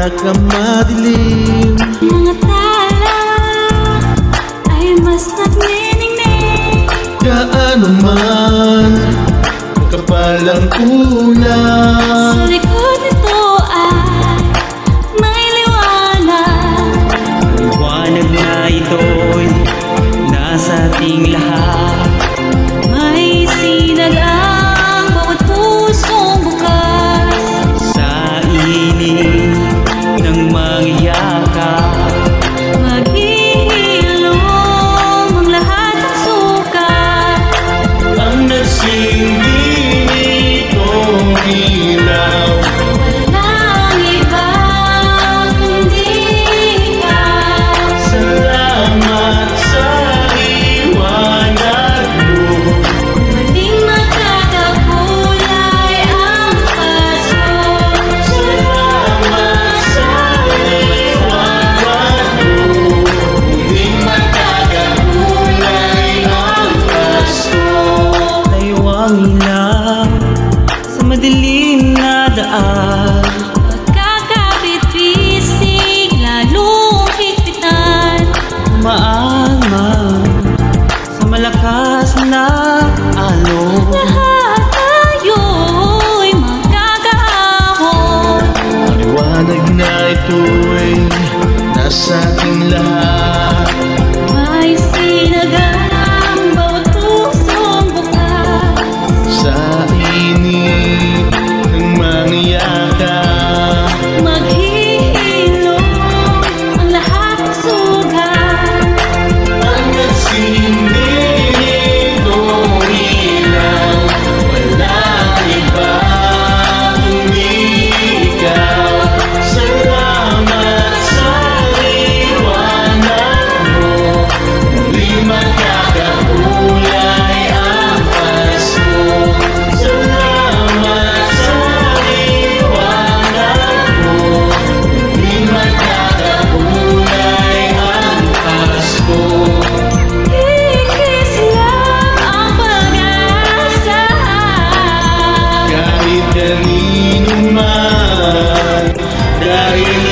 pinakamadilim. Mga tala ay mas nagniningning. Gaano man kapal ang ulan, Sa likod nito ay may liwanag. Liwanag na ito'y nasa ating lahat. May sinag ang bawat pusong bukas. Sa init ng mangyayakap, Maghihilom ang lahat ng sukat. ang nagsindi nitong ilaw. Walang iba kundi ikaw. Salamat sa liwanag mo. Muling magkakakulay ang Pasko. Salamat sa liwanag mo. Muling magkakakulay ang Pasko. layuang ilaw sa madilim na daan. Pagkakabit-bisig lalong higpitan. Maangman sa malakas na alon. Lahat tayo'y magkakaahon. Liwanag na ito'y nasa ating lahat. May sinagang bawat pusong bukas. Sa init ng mangyayakap, Maghihilom ang lahat ng sugat. ang nagsindi nitong ilaw. Walang iba kundi ikaw. Salamat sa liwanag mo. Muling magkakakulay ang Pasko. Salamat sa liwanag mo. Muling magkakakulay ang Pasko. Kikis lang ang pag-asa. Kahit kanino man, dahil